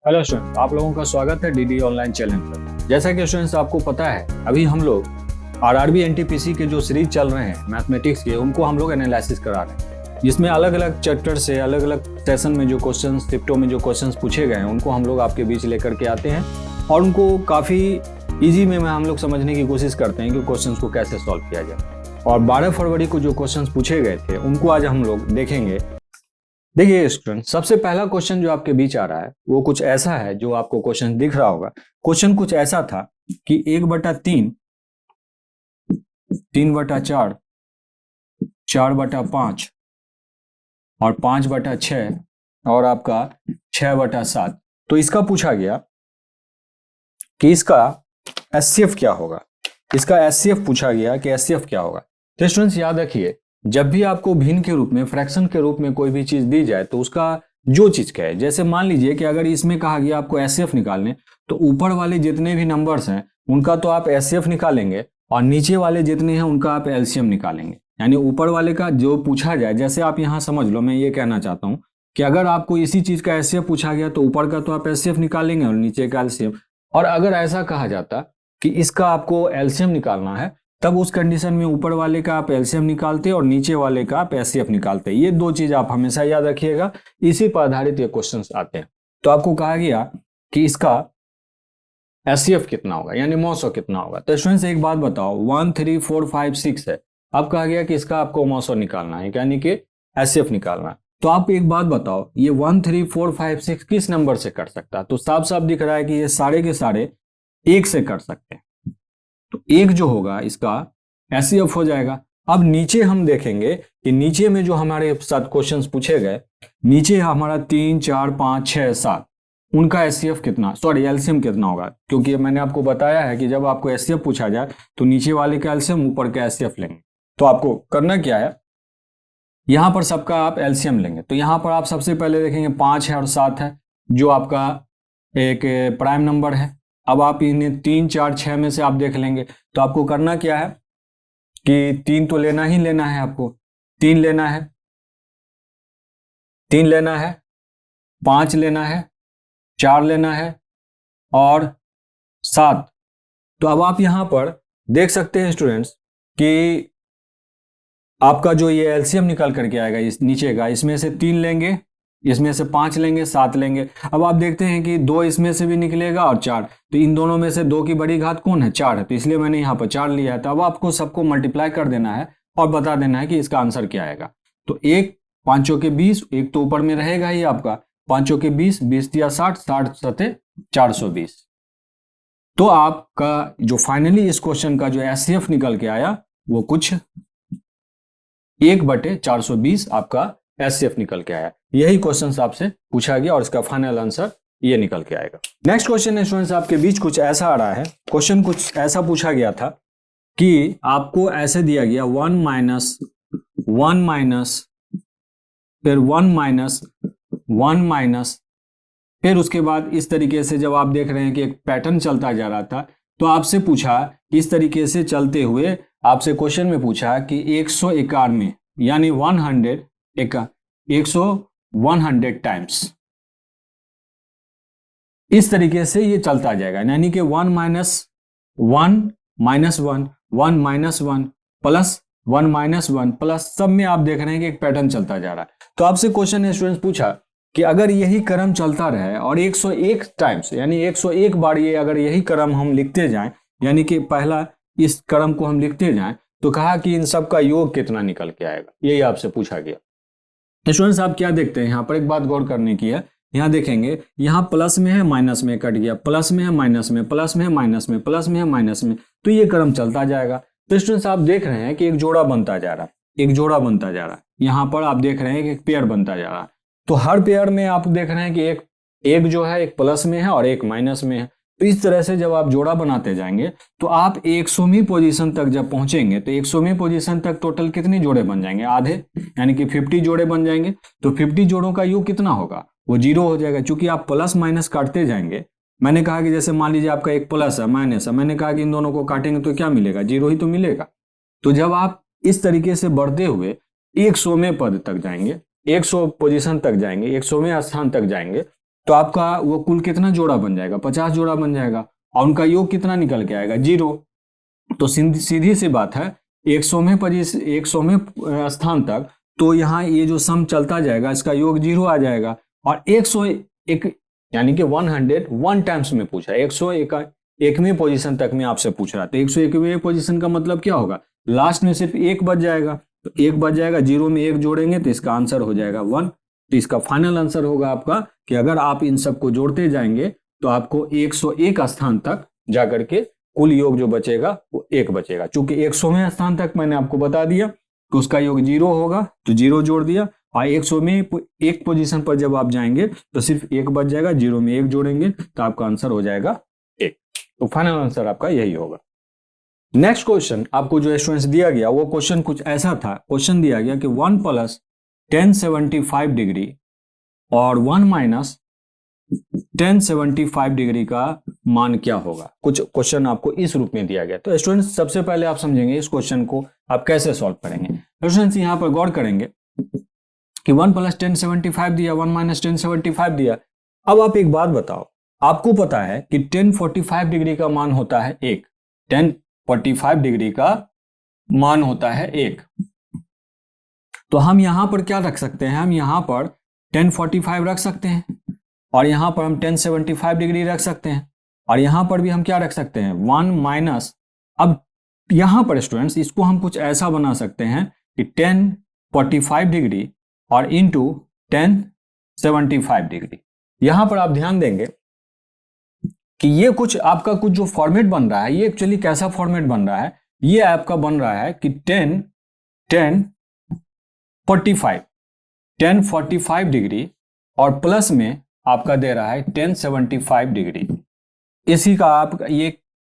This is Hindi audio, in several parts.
हेलो स्टूडेंट्स, आप लोगों का स्वागत है डीडी ऑनलाइन चैनल पर। जैसा कि स्टूडेंट्स आपको पता है, अभी हम लोग आरआरबी एनटीपीसी के जो सीरीज चल रहे हैं मैथमेटिक्स के, उनको हम लोग एनालिसिस करा रहे हैं, जिसमें अलग अलग चैप्टर से अलग अलग सेशन में जो क्वेश्चन, शिफ्टों में जो क्वेश्चन पूछे गए हैं, उनको हम लोग आपके बीच लेकर के आते हैं और उनको काफ़ी ईजी में हम लोग समझने की कोशिश करते हैं कि क्वेश्चन को कैसे सॉल्व किया जाए। और 12 फरवरी को जो क्वेश्चन पूछे गए थे उनको आज हम लोग देखेंगे। देखिए स्टूडेंट, सबसे पहला क्वेश्चन जो आपके बीच आ रहा है वो कुछ ऐसा है, जो आपको क्वेश्चन दिख रहा होगा। क्वेश्चन कुछ ऐसा था कि 1/3, 3/4, 4/5 और 5/6 और आपका 6/7। तो इसका पूछा गया कि इसका एचसीएफ क्या होगा। इसका एचसीएफ पूछा गया कि एचसीएफ क्या होगा। तो स्टूडेंट्स याद रखिए, जब भी आपको भिन्न के रूप में, फ्रैक्शन के रूप में कोई भी चीज दी जाए तो उसका जो चीज का है, जैसे मान लीजिए कि अगर इसमें कहा गया आपको एचसीएफ निकालने, तो ऊपर वाले जितने भी नंबर्स हैं उनका तो आप एचसीएफ निकालेंगे और नीचे वाले जितने हैं उनका आप एलसीएम निकालेंगे। यानी ऊपर वाले का जो पूछा जाए, जैसे आप यहाँ समझ लो, मैं ये कहना चाहता हूँ कि अगर आपको इसी चीज का एचसीएफ पूछा गया तो ऊपर का तो आप एचसीएफ निकालेंगे और नीचे का एलसीएम। और अगर ऐसा कहा जाता कि इसका आपको एलसीएम निकालना है, तब उस कंडीशन में ऊपर वाले का आप एलसीएम निकालते और नीचे वाले का आप एचसीएफ निकालते। ये दो चीज आप हमेशा याद रखिएगा, इसी पर आधारित ये क्वेश्चंस आते हैं। तो आपको कहा गया कि इसका एचसीएफ कितना होगा, यानी मौसो कितना होगा। तो स्टूडेंट्स एक बात बताओ, 1 3 4 5 6 है। अब कहा गया कि इसका आपको मौसो निकालना है, यानी कि एचसीएफ निकालना है। तो आप एक बात बताओ, ये 1 3 4 5 6 किस नंबर से कर सकता है? तो साफ साफ दिख रहा है कि ये सारे के सारे एक से कर सकते हैं। तो एक जो होगा इसका एचसीएफ हो जाएगा। अब नीचे हम देखेंगे कि नीचे में जो हमारे साथ क्वेश्चंस पूछे गए, नीचे हमारा 3 4 5 6 7, उनका एचसीएफ कितना, सॉरी एलसीएम कितना होगा। क्योंकि मैंने आपको बताया है कि जब आपको एचसीएफ पूछा जाए तो नीचे वाले का एलसीएम, ऊपर का एचसीएफ लेंगे। तो आपको करना क्या है, यहां पर सबका आप एलसीएम लेंगे। तो यहां पर आप सबसे पहले देखेंगे 5 है और 7 है, जो आपका एक प्राइम नंबर है। अब आप इन्हें 3 4 6 में से आप देख लेंगे। तो आपको करना क्या है कि 3 तो लेना ही लेना है, आपको 3 लेना है, 3 लेना है, 5 लेना है, 4 लेना है और 7। तो अब आप यहां पर देख सकते हैं स्टूडेंट्स कि आपका जो ये एलसीएम निकल करके आएगा, इस नीचे का, इसमें से 3 लेंगे, इसमें से 5 लेंगे, 7 लेंगे। अब आप देखते हैं कि 2 इसमें से भी निकलेगा और 4, तो इन दोनों में से 2 की बड़ी घात कौन है, 4 है। तो इसलिए मैंने यहाँ पर 4 लिया है। तो अब आपको सबको मल्टीप्लाई कर देना है और बता देना है कि इसका आंसर क्या आएगा। तो 1 5 के 20, एक तो ऊपर में रहेगा ही आपका 5 के 20, 20 या 60, 60 सते 420। तो आपका जो फाइनली इस क्वेश्चन का जो एचसीएफ निकल के आया वो कुछ 1/420 आपका एचसीएफ निकल के आया। यही क्वेश्चन आपसे पूछा गया और इसका फाइनल आंसर ये निकल के आएगा। नेक्स्ट क्वेश्चन स्टूडेंट्स आपके बीच कुछ ऐसा आ रहा है। क्वेश्चन कुछ ऐसा पूछा गया था कि आपको ऐसे दिया गया 1 माइनस 1 माइनस फिर 1 माइनस 1 माइनस, फिर उसके बाद इस तरीके से जब आप देख रहे हैं कि एक पैटर्न चलता जा रहा था, तो आपसे पूछा इस तरीके से चलते हुए, आपसे क्वेश्चन में पूछा कि 191 यानी 100 टाइम्स इस तरीके से ये चलता जाएगा। यानी कि 1 minus 1 minus 1, 1 minus 1 plus 1 minus 1 plus, सब में आप देख रहे हैं कि एक पैटर्न चलता जा रहा है। तो आपसे क्वेश्चन ने स्टूडेंट्स पूछा कि अगर यही क्रम चलता रहे और 101 टाइम्स, यानी 101 बार ये अगर यही क्रम हम लिखते जाएं, यानी कि पहला इस क्रम को हम लिखते जाएं, तो कहा कि इन सब का योग कितना निकल के आएगा, यही आपसे पूछा गया। स्टूडेंट्स आप क्या देखते हैं, यहाँ पर एक बात गौर करने की है। यहाँ देखेंगे, यहाँ प्लस में है, माइनस में कट गया, प्लस में है, माइनस में, प्लस में है, माइनस में, प्लस में है, माइनस में, तो ये क्रम चलता जाएगा। तो स्टूडेंट्स आप देख रहे हैं कि एक जोड़ा बनता जा रहा है, एक जोड़ा बनता जा रहा है। यहाँ पर आप देख रहे हैं कि एक पेयर बनता जा रहा है। तो हर पेयर में आप देख रहे हैं कि एक जो है एक प्लस में है और एक माइनस में है। तो इस तरह से जब आप जोड़ा बनाते जाएंगे तो आप 100वीं पोजीशन तक जब पहुंचेंगे, तो 100वीं पोजीशन तक टोटल कितने जोड़े बन जाएंगे, आधे, यानी कि 50 जोड़े बन जाएंगे। तो 50 जोड़ों का योग कितना होगा, वो 0 हो जाएगा। चूंकि आप प्लस माइनस काटते जाएंगे, मैंने कहा कि जैसे मान लीजिए आपका एक प्लस है, माइनस है, मैंने कहा कि इन दोनों को काटेंगे तो क्या मिलेगा, 0 ही तो मिलेगा। तो जब आप इस तरीके से बढ़ते हुए 100वें पद तक जाएंगे, 100 पोजीशन तक जाएंगे, 100वें स्थान तक जाएंगे, तो आपका वो कुल कितना जोड़ा बन जाएगा, 50 जोड़ा बन जाएगा, और उनका योग कितना निकल के आएगा, 0। तो सीधी सी बात है 100वें स्थान तक तो यहाँ ये जो सम चलता जाएगा इसका योग 0 आ जाएगा। और 101 यानी कि 101 टाइम्स में पूछा, 101वें पोजीशन तक में आपसे पूछ रहा था। 101वें पोजीशन का मतलब क्या होगा, लास्ट में सिर्फ एक बच जाएगा, तो एक बच जाएगा, 0 में 1 जोड़ेंगे तो इसका आंसर हो जाएगा 1। तो इसका फाइनल आंसर होगा आपका कि अगर आप इन सबको जोड़ते जाएंगे तो आपको 101 स्थान तक जाकर के कुल योग जो बचेगा वो 1 बचेगा। चूंकि 100वें स्थान तक मैंने आपको बता दिया कि उसका योग 0 होगा तो 0 जोड़ दिया, और 100 में एक पोजीशन पर जब आप जाएंगे तो सिर्फ 1 बच जाएगा, 0 में 1 जोड़ेंगे तो आपका आंसर हो जाएगा 1। तो फाइनल आंसर आपका यही होगा। नेक्स्ट क्वेश्चन आपको जो स्टूडेंट्स दिया गया वो क्वेश्चन कुछ ऐसा था। क्वेश्चन दिया गया कि 1 + 1075 डिग्री और 1 - 1075 डिग्री का मान क्या होगा। कुछ क्वेश्चन आपको इस रूप में दिया गया। तो स्टूडेंट्स सबसे पहले आप समझेंगे इस क्वेश्चन को आप कैसे सॉल्व करेंगे। स्टूडेंट्स यहाँ पर गौर करेंगे कि 1 + 1075 दिया, 1 - 1075 दिया। अब आप एक बात बताओ, आपको पता है कि 1045 डिग्री का मान होता है 1, 1045 डिग्री का मान होता है 1। तो हम यहां पर क्या रख सकते हैं, हम यहां पर 1045 रख सकते हैं, और यहां पर हम 1075 डिग्री रख सकते हैं, और यहां पर भी हम क्या रख सकते हैं 1 माइनस। अब यहां पर स्टूडेंट्स इसको हम कुछ ऐसा बना सकते हैं कि 1045 डिग्री और इंटू 1075 डिग्री। यहां पर आप ध्यान देंगे कि ये कुछ आपका कुछ जो फॉर्मेट बन रहा है ये एक्चुअली कैसा फॉर्मेट बन रहा है, ये आपका बन रहा है कि 1045 डिग्री और प्लस में आपका दे रहा है 1075 डिग्री। इसी का आप ये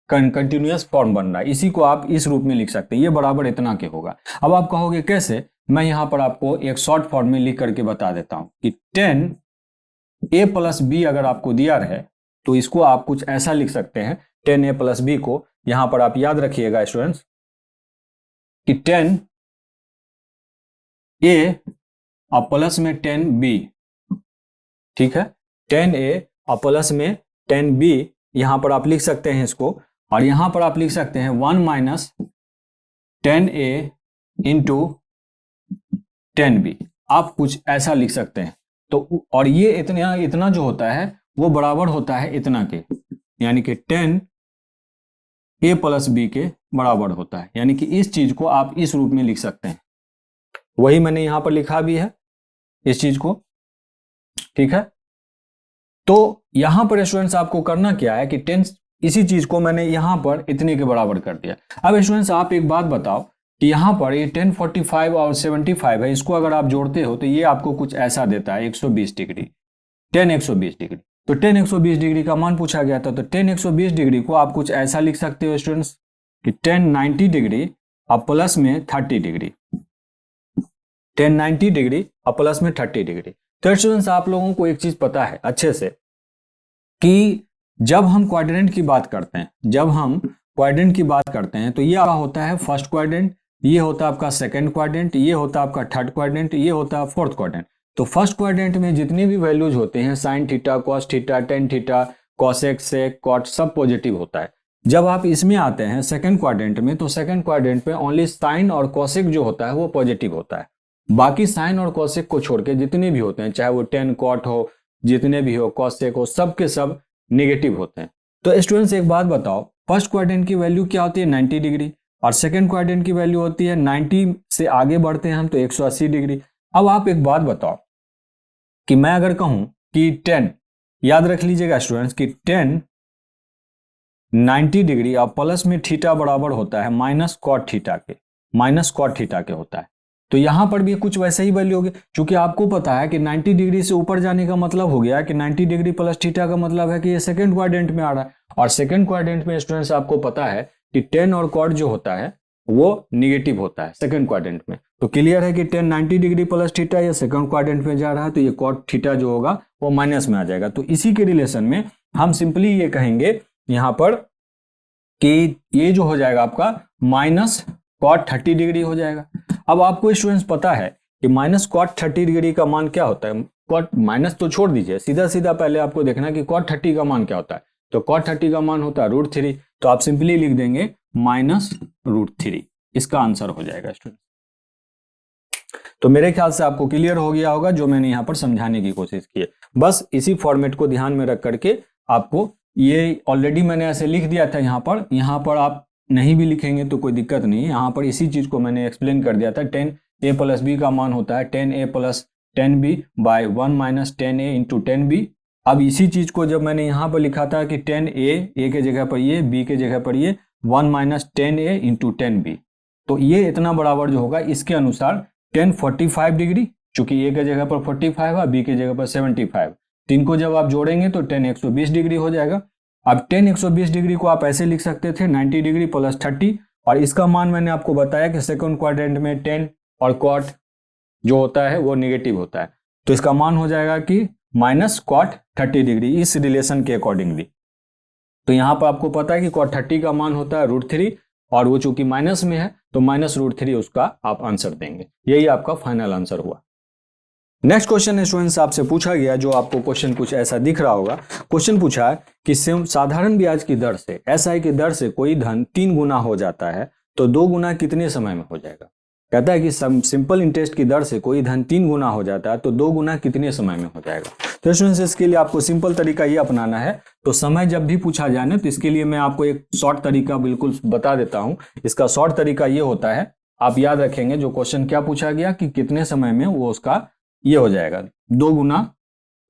कंटिन्यूअस फॉर्म बन रहा है, इसी को आप इस रूप में लिख सकते हैं, ये बराबर इतना के होगा। अब आप कहोगे कैसे, मैं यहां पर आपको एक शॉर्ट फॉर्म में लिख करके बता देता हूं कि 10a + b अगर आपको दिया रहे तो इसको आप कुछ ऐसा लिख सकते हैं। 10a + b को यहां पर आप याद रखिएगा स्टूडेंट्स कि 10a और प्लस में 10b, ठीक है, 10a और प्लस में 10b यहां पर आप लिख सकते हैं इसको, और यहां पर आप लिख सकते हैं 1 - 10a इंटू 10b, आप कुछ ऐसा लिख सकते हैं। तो और ये इतना जो होता है वो बराबर होता है इतना के, यानी कि 10a + b के बराबर होता है, यानी कि इस चीज को आप इस रूप में लिख सकते हैं। वही मैंने यहां पर लिखा भी है इस चीज को, ठीक है। तो यहां पर स्टूडेंट्स आपको करना क्या है कि 10 इसी चीज को मैंने यहां पर इतने के बराबर कर दिया। अब स्टूडेंट्स आप एक बात बताओ कि यहां पर ये 1045 और 75 है, इसको अगर आप जोड़ते हो तो ये आपको कुछ ऐसा देता है 120 डिग्री, 10 120 डिग्री। तो 10 120 डिग्री का मान पूछा गया था, तो 10 120 डिग्री को आप कुछ ऐसा लिख सकते हो स्टूडेंट्स कि 1090 डिग्री और प्लस में 30 डिग्री, 1090 डिग्री और प्लस में 30 डिग्री। तो स्टूडेंट्स आप लोगों को एक चीज पता है अच्छे से कि जब हम क्वाड्रेंट की बात करते हैं, तो ये आपका होता है फर्स्ट क्वाड्रेंट, ये होता है आपका सेकंड क्वाड्रेंट, ये होता है आपका थर्ड क्वाड्रेंट, ये होता है फोर्थ क्वाड्रेंट। तो फर्स्ट क्वाड्रेंट में जितनी भी वैल्यूज होते हैं sine theta, cos theta, tan theta, cosec, sec, cot, सब पॉजिटिव होता है। जब आप इसमें आते हैं सेकंड क्वाड्रेंट में, तो सेकंड क्वाड्रेंट में ओनली साइन और कॉसेक जो होता है वो पॉजिटिव होता है। बाकी साइन और कॉसेक को छोड़ के जितने भी होते हैं, चाहे वो टेन कॉट हो, जितने भी हो, कॉसेक हो, सब के सब नेगेटिव होते हैं। तो स्टूडेंट्स एक बात बताओ, फर्स्ट क्वाड्रेंट की वैल्यू क्या होती है 90 डिग्री, और सेकंड क्वाड्रेंट की वैल्यू होती है 90 से आगे बढ़ते हैं हम तो 180 डिग्री। अब आप एक बात बताओ कि मैं अगर कहूं कि 10, याद रख लीजिएगा स्टूडेंट्स कि 10 90 डिग्री और प्लस में थीटा बराबर होता है माइनस कॉट थीटा के होता है। तो यहां पर भी कुछ वैसे ही वैल्यू होगी, क्योंकि आपको पता है कि 90 डिग्री से ऊपर जाने का मतलब हो गया कि 90 डिग्री प्लस थीटा का मतलब है कि ये सेकंड क्वाड्रेंट में आ रहा है, और सेकंड क्वाड्रेंट में स्टूडेंट्स आपको पता है कि 10 और कॉट जो होता है वो निगेटिव होता है सेकंड क्वाड्रेंट में। तो क्लियर है कि 10 90 डिग्री प्लस थीटा ये सेकंड क्वाड्रेंट में जा रहा है, तो ये कॉट थीटा जो होगा वो माइनस में आ जाएगा। तो इसी के रिलेशन में हम सिंपली ये कहेंगे यहां पर कि ये जो हो जाएगा आपका माइनस कॉट 30 डिग्री हो जाएगा। अब आपको स्टूडेंट्स पता है कि माइनस कॉट 30 डिग्री का मान क्या होता है, कॉट माइनस तो छोड़ दीजिए, सीधा सीधा पहले आपको देखना है कि कॉट 30 का मान क्या होता है। तो कॉट 30 का मान होता है √3, तो आप सिंपली लिख देंगे -√3, इसका आंसर हो जाएगा स्टूडेंट। तो मेरे ख्याल से आपको क्लियर हो गया होगा जो मैंने यहाँ पर समझाने की कोशिश की है। बस इसी फॉर्मेट को ध्यान में रख करके आपको, ये ऑलरेडी मैंने ऐसे लिख दिया था यहाँ पर आप नहीं भी लिखेंगे तो कोई दिक्कत नहीं है। यहाँ पर इसी चीज को मैंने एक्सप्लेन कर दिया था। 10a + b का मान होता है 10a + 10b bye 1 - 10a × 10b। अब इसी चीज को जब मैंने यहाँ पर लिखा था कि 10a के जगह पर ये, b के जगह पर ये 1 - 10a × 10b, तो ये इतना बराबर जो होगा इसके अनुसार 10 45 डिग्री, चूंकि ए के जगह पर 45 है, बी के जगह पर 75, तो इनको जब आप जोड़ेंगे तो 10 120 डिग्री हो जाएगा। अब 10 120 डिग्री को आप ऐसे लिख सकते थे 90 डिग्री + 30, और इसका मान मैंने आपको बताया कि सेकंड क्वाड्रेंट में 10 और कॉट जो होता है वो नेगेटिव होता है, तो इसका मान हो जाएगा कि -cot 30 डिग्री इस रिलेशन के अकॉर्डिंगली। तो यहाँ पर आपको पता है कि cot 30 का मान होता है √3, और वो चूंकि माइनस में है तो -√3 उसका आप आंसर देंगे। यही आपका फाइनल आंसर हुआ। नेक्स्ट क्वेश्चन स्टूडेंट्स आपसे पूछा गया, जो आपको क्वेश्चन कुछ ऐसा दिख रहा होगा। क्वेश्चन पूछा है कि साधारण ब्याज की दर से एसआई की दर से कोई धन 3 गुना हो जाता है तो 2 गुना कितने समय में हो जाएगा। कहता है कि सिंपल इंटरेस्ट की दर से कोई धन 3 गुना हो जाता है तो 2 गुना कितने समय में हो जाएगा। तो स्टूडेंट्स इसके लिए आपको सिंपल तरीका ये अपनाना है। तो समय जब भी पूछा जाए ना, तो इसके लिए मैं आपको एक शॉर्ट तरीका बिल्कुल बता देता हूं। इसका शॉर्ट तरीका ये होता है, आप याद रखेंगे जो क्वेश्चन क्या पूछा गया कि कितने समय में वो उसका ये हो जाएगा 2 गुना।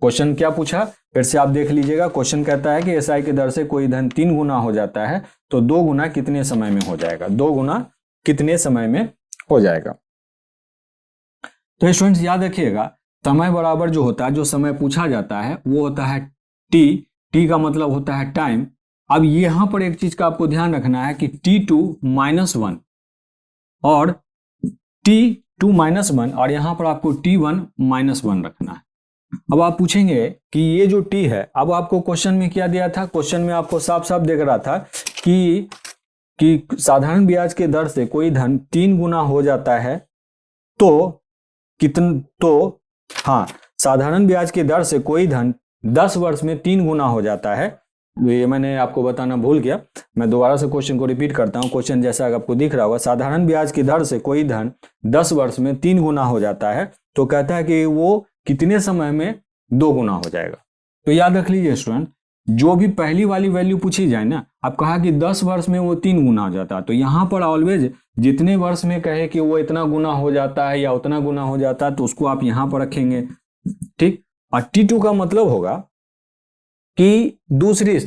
क्वेश्चन क्या पूछा फिर से आप देख लीजिएगा। क्वेश्चन कहता है कि एसआई की दर से कोई धन 3 गुना हो जाता है तो 2 गुना कितने समय में हो जाएगा, 2 गुना कितने समय में हो जाएगा। तो स्टूडेंट्स याद रखिएगा, समय बराबर जो होता है, जो समय पूछा जाता है वो होता है टी का मतलब होता है टाइम। अब यहां पर एक चीज का आपको ध्यान रखना है कि T2 - 1 और T2 - 1, और यहां पर आपको T1 - 1 रखना है। अब आप पूछेंगे कि ये जो T है, अब आपको क्वेश्चन में क्या दिया था, क्वेश्चन में आपको साफ साफ दिख रहा था कि साधारण ब्याज के दर से कोई धन 3 गुना हो जाता है तो साधारण ब्याज की दर से कोई धन 10 वर्ष में 3 गुना हो जाता है। ये मैंने आपको बताना भूल गया, मैं दोबारा से क्वेश्चन को रिपीट करता हूं। क्वेश्चन जैसा आपको दिख रहा होगा, साधारण ब्याज की दर से कोई धन 10 वर्ष में 3 गुना हो जाता है तो कहता है कि वो कितने समय में 2 गुना हो जाएगा। तो याद रख लीजिए स्टूडेंट, जो भी पहली वाली वैल्यू पूछी जाए ना, आप कहा कि 10 वर्ष में वो 3 गुना हो जाता है, तो यहां पर ऑलवेज जितने वर्ष में कहे कि वो इतना गुना हो जाता है या उतना गुना हो जाता है तो उसको आप यहां पर रखेंगे, ठीक। और T2 का मतलब होगा कि दूसरी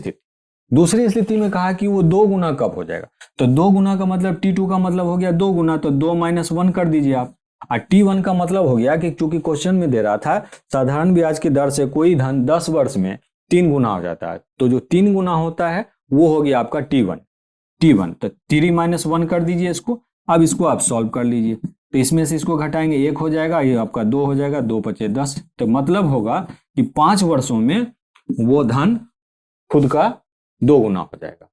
स्थिति में कहा कि वो 2 गुना कब हो जाएगा, तो 2 गुना का मतलब T2 का मतलब हो गया 2 गुना, तो 2 - 1 कर दीजिए आप। और T1 का मतलब हो गया कि चूंकि क्वेश्चन में दे रहा था साधारण ब्याज की दर से कोई धन 10 वर्ष में 3 गुना हो जाता है, तो जो 3 गुना होता है वो हो गया आपका T1। तो 3 - 1 कर दीजिए इसको। अब इसको आप सॉल्व कर लीजिए, तो इसमें से इसको घटाएंगे 1 हो जाएगा, ये आपका 2 हो जाएगा, 2 × 5 = 10। तो मतलब होगा कि 5 वर्षों में वो धन खुद का 2 गुना हो जाएगा।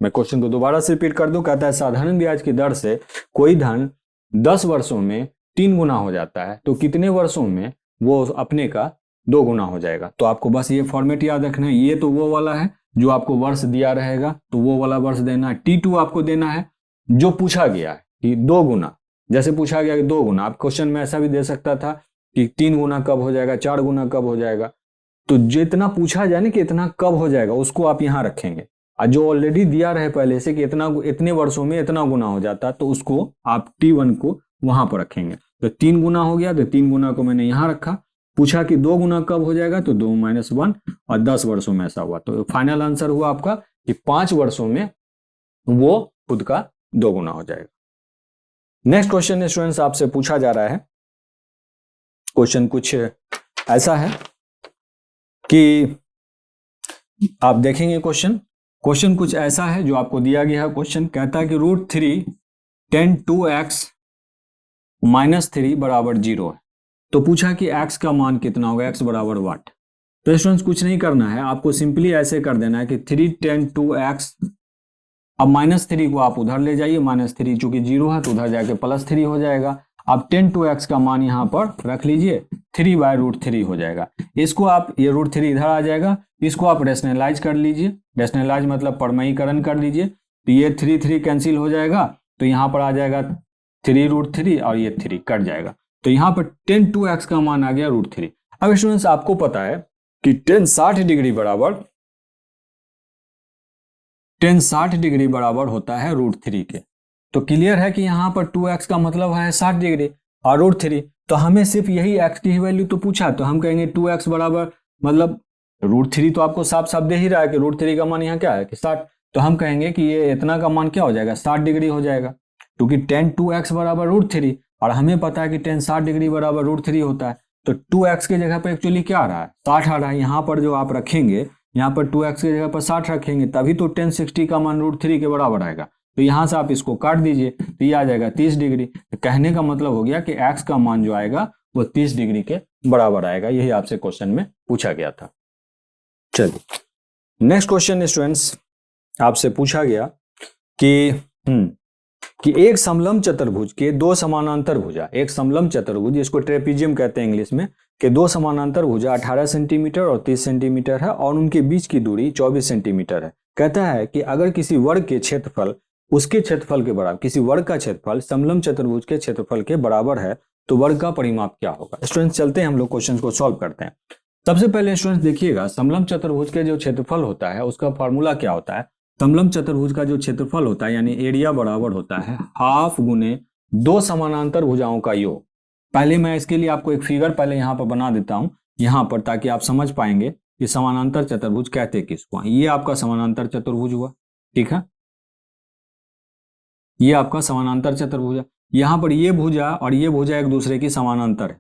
मैं क्वेश्चन को दोबारा से रिपीट कर दूं, कहता है साधारण ब्याज की दर से कोई धन 10 वर्षों में 3 गुना हो जाता है तो कितने वर्षों में वो अपने का 2 गुना हो जाएगा। तो आपको बस ये फॉर्मेट याद रखना है, ये तो वो वाला है जो आपको वर्ष दिया रहेगा तो वो वाला वर्ष देना है। T2 आपको देना है जो पूछा गया है कि 2 गुना, जैसे पूछा गया कि 2 गुना, आप क्वेश्चन में ऐसा भी दे सकता था कि 3 गुना कब हो जाएगा, 4 गुना कब हो जाएगा, तो जितना पूछा जाए ना कि इतना कब हो जाएगा उसको आप यहां रखेंगे। और जो ऑलरेडी दिया रहे पहले से कि इतने वर्षों में इतना गुना हो जाता तो उसको आप T1 को वहां पर रखेंगे। तो 3 गुना हो गया तो 3 गुना को मैंने यहां रखा। पूछा कि 2 गुना कब हो जाएगा तो 2 - 1, और 10 वर्षों में ऐसा हुआ। तो फाइनल आंसर हुआ आपका कि 5 वर्षों में वो खुद का 2 गुना हो जाएगा। नेक्स्ट क्वेश्चन स्टूडेंट्स आपसे पूछा जा रहा है, क्वेश्चन कुछ ऐसा है कि आप देखेंगे क्वेश्चन कुछ ऐसा है जो आपको दिया गया है। क्वेश्चन कहता है कि √3 tan 2x - 3 = 0 है। तो पूछा कि x का मान कितना होगा, x = वाट। तो स्टूडेंट्स कुछ नहीं करना है, आपको सिंपली ऐसे कर देना है कि 3 tan 2x, अब -3 को आप उधर ले जाइए, -3 चूंकि 0 है तो उधर जाके +3 हो जाएगा। अब tan 2x का मान यहां पर रख लीजिए, 3/√3 हो जाएगा। इसको आप, ये √3 इधर आ जाएगा, इसको आप रेशनलाइज कर लीजिए, रेशनलाइज मतलब परमयीकरण कर लीजिए, तो ये 3 कैंसिल हो जाएगा, तो यहाँ पर आ जाएगा 3√3 और ये 3 कट जाएगा, तो यहाँ पर tan 2x का मान आ गया √3। अब स्टूडेंट्स आपको पता है कि tan 60 डिग्री बराबर होता है √3 के, तो क्लियर है कि यहाँ पर 2x का मतलब है 60 डिग्री और √3, तो हमें सिर्फ यही x की वैल्यू तो पूछा, तो हम कहेंगे 2x बराबर मतलब √3 तो आपको साफ साफ दे ही रहा है कि √3 का मान यहाँ क्या है कि 60, तो हम कहेंगे कि ये इतना का मान क्या हो जाएगा 60 डिग्री हो जाएगा, क्योंकि tan 2x बराबर √3 और हमें पता है कि tan 60 डिग्री बराबर √3 होता है, तो 2x की जगह पर एक्चुअली क्या आ रहा है 60 आ रहा है। यहाँ पर जो आप रखेंगे, यहाँ पर 2x की जगह पर 60 रखेंगे, तभी तो tan 60 का मान √3 के बराबर आएगा, तो यहाँ से आप इसको काट दीजिए, तो ये आ जाएगा 30 डिग्री। तो कहने का मतलब हो गया कि x का मान जो आएगा वो 30 डिग्री के बराबर आएगा, यही आपसे क्वेश्चन में पूछा गया था। चलिए नेक्स्ट क्वेश्चन स्टूडेंट्स आपसे पूछा गया कि एक समलंब चतुर्भुज के दो समानांतर भुजा, एक समलंब चतुर्भुज जिसको ट्रेपीजियम कहते हैं इंग्लिश में, के दो समानांतर भुजा 18 सेंटीमीटर और 30 सेंटीमीटर है और उनके बीच की दूरी 24 सेंटीमीटर है। कहता है कि अगर किसी वर्ग के क्षेत्रफल उसके क्षेत्रफल के बराबर, किसी वर्ग का क्षेत्रफल समलंब चतुर्भुज के क्षेत्रफल के बराबर है तो वर्ग का परिमाप क्या होगा। स्टूडेंट्स चलते हैं हम लोग क्वेश्चन को सॉल्व करते हैं। सबसे पहले स्टूडेंट्स देखिएगा, समलंब चतुर्भुज के जो क्षेत्रफल होता है उसका फॉर्मूला क्या होता है। समलंब चतुर्भुज का जो क्षेत्रफल होता है यानी एरिया बराबर होता है हाफ गुने दो समानांतर भुजाओं का योग। पहले मैं इसके लिए आपको एक फिगर पहले यहाँ पर बना देता हूँ यहाँ पर, ताकि आप समझ पाएंगे कि समानांतर चतुर्भुज कहते किसको। ये आपका समानांतर चतुर्भुज हुआ, ठीक है, ये आपका समानांतर चतुर्भुज है। यहाँ पर ये भुजा और ये भुजा एक दूसरे की समानांतर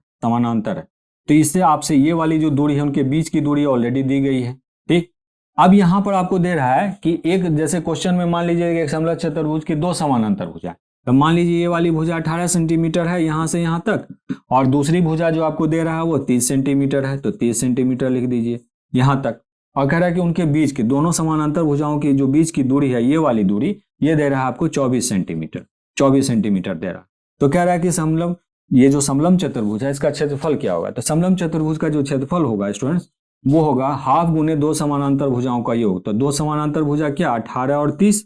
है, तो इससे आपसे ये वाली जो दूरी है उनके बीच की दूरी ऑलरेडी दी गई है, ठीक। अब यहाँ पर आपको दे रहा है कि एक, जैसे क्वेश्चन में मान लीजिए एक समलंब चतुर्भुज की दो समानांतर भुजा, तो मान लीजिए ये वाली भुजा 18 सेंटीमीटर है यहाँ से यहाँ तक, और दूसरी भुजा जो आपको दे रहा है वो 30 सेंटीमीटर है, तो 30 सेंटीमीटर लिख दीजिए यहाँ तक। और कह रहा है कि उनके बीच की दोनों समानांतर भुजाओं की जो बीच की दूरी है ये वाली दूरी, ये दे रहा है आपको 24 सेंटीमीटर दे रहा। तो कह रहा है कि समलंब, ये जो समलंब चतुर्भुज है इसका क्षेत्रफल क्या होगा। तो समलंब चतुर्भुज का जो क्षेत्रफल होगा स्टूडेंट्स वो होगा हाफ गुने दो समानांतर भुजाओं का योग। तो दो समानांतर भुजा क्या 18 और 30,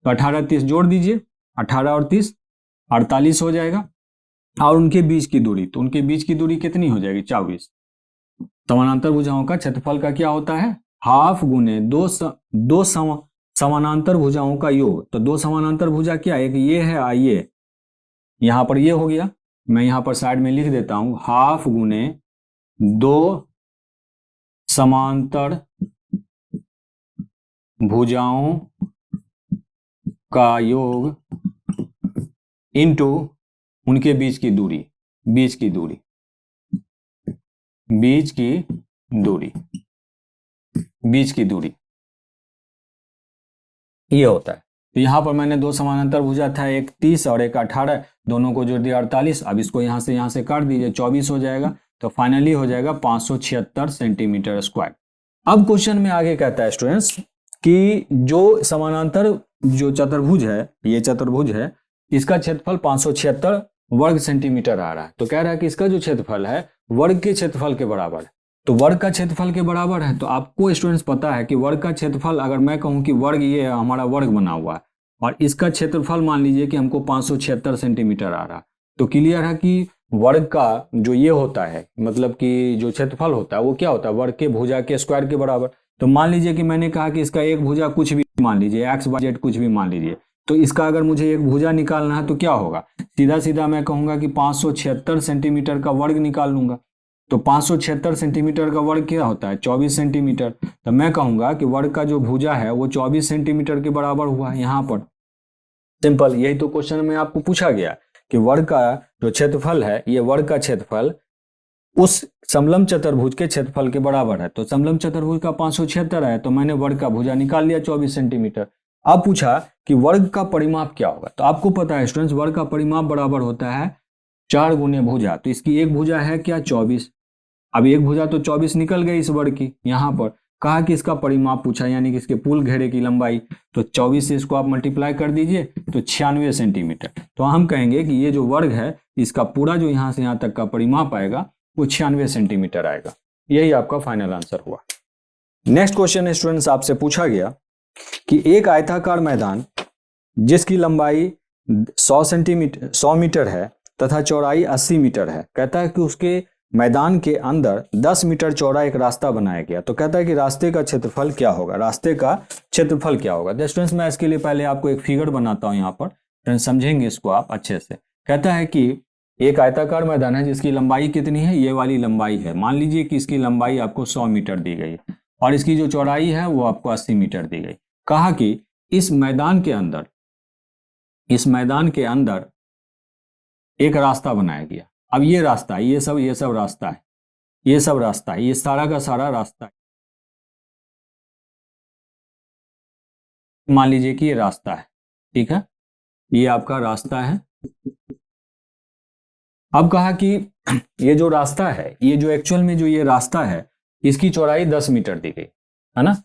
तो 18 30 जोड़ दीजिए, 18 और 30 48 हो जाएगा, और उनके बीच की दूरी, तो उनके बीच की दूरी कितनी हो जाएगी 24। समानांतर भुजाओं का क्षेत्रफल का क्या होता है हाफ गुने दो समानांतर भुजाओं का योग। तो दो समानांतर भुजा क्या, एक ये है, ये यहां पर ये हो गया, मैं यहां पर साइड में लिख देता हूं हाफ गुने दो समांतर भुजाओं का योग इनटू उनके बीच की दूरी, ये होता है। तो यहां पर मैंने दो समानांतर भुजा था, एक 30 और एक 18, दोनों को जोड़ दिया 48। अब इसको यहां से काट दीजिए, 24 हो जाएगा, तो फाइनली हो जाएगा 576 सेंटीमीटर स्क्वायर। अब क्वेश्चन में आगे कहता है स्टूडेंट्स कि जो समानांतर जो चतुर्भुज है, ये चतुर्भुज है, इसका क्षेत्रफल 576 वर्ग सेंटीमीटर आ रहा है। तो कह रहा है कि इसका जो क्षेत्रफल है वर्ग के क्षेत्रफल के बराबर है। तो वर्ग का क्षेत्रफल के बराबर है, तो आपको स्टूडेंट्स पता है कि वर्ग का क्षेत्रफल, अगर मैं कहूं कि वर्ग ये हमारा वर्ग बना हुआ है और इसका क्षेत्रफल मान लीजिए कि हमको 576 सेंटीमीटर आ रहा, तो क्लियर है कि वर्ग का जो ये होता है, मतलब कि जो क्षेत्रफल होता है वो क्या होता है वर्ग के भुजा के स्क्वायर के बराबर। तो मान लीजिए कि मैंने कहा कि इसका एक भुजा कुछ भी मान लीजिए, एक्स वाई जेड कुछ भी मान लीजिए, तो इसका अगर मुझे एक भुजा निकालना है तो क्या होगा, सीधा मैं कहूंगा कि 576 सेंटीमीटर का वर्ग निकाल लूंगा। तो 576 सेंटीमीटर का वर्ग क्या होता है 24 सेंटीमीटर। तो मैं कहूंगा कि वर्ग का जो भुजा है वो 24 सेंटीमीटर के बराबर हुआ है यहाँ पर। सिंपल, यही तो क्वेश्चन में आपको पूछा गया कि वर्ग का जो क्षेत्रफल है, ये वर्ग का क्षेत्रफल उस समलंब चतुर्भुज के क्षेत्रफल के बराबर है। तो समलंब चतुर्भुज का 576 है, तो मैंने वर्ग का भुजा निकाल लिया 24 सेंटीमीटर। अब पूछा कि वर्ग का परिमाप क्या होगा। तो आपको पता है स्टूडेंट्स वर्ग का परिमाप बराबर होता है 4 गुने भुजा। तो इसकी एक भुजा है क्या 24, अब एक भुजा तो 24 निकल गई इस वर्ग की। यहाँ पर कहा कि इसका परिमाप पूछा, यानी कि इसके पूर्ण घेरे की लंबाई, तो 24 से इसको आप मल्टीप्लाई कर दीजिए तो 96 सेंटीमीटर। तो हम कहेंगे कि ये जो वर्ग है इसका पूरा जो यहाँ से यहाँ तक का परिमाप आएगा वो 96 सेंटीमीटर आएगा। यही आपका फाइनल आंसर हुआ। नेक्स्ट क्वेश्चन स्टूडेंट्स आपसे पूछा गया कि एक आयताकार मैदान जिसकी लंबाई 100 मीटर है तथा चौड़ाई 80 मीटर है, कहता है कि उसके मैदान के अंदर 10 मीटर चौड़ा एक रास्ता बनाया गया। तो कहता है कि रास्ते का क्षेत्रफल क्या होगा, रास्ते का क्षेत्रफल क्या होगा। तो स्टूडेंट्स मैं इसके लिए पहले आपको एक फिगर बनाता हूं यहाँ पर, समझेंगे इसको आप अच्छे से। कहता है कि एक आयताकार मैदान है जिसकी लंबाई कितनी है, ये वाली लंबाई है। मान लीजिए कि इसकी लंबाई आपको 100 मीटर दी गई और इसकी जो चौड़ाई है वो आपको 80 मीटर दी गई। कहा कि इस मैदान के अंदर एक रास्ता बनाया गया। अब ये रास्ता, ये सब रास्ता है, ये सारा का सारा रास्ता है। मान लीजिए कि ये रास्ता है, ठीक है, ये आपका रास्ता है। अब कहा कि ये जो रास्ता है, ये जो एक्चुअल में जो ये रास्ता है, इसकी चौड़ाई 10 मीटर दी गई है ना।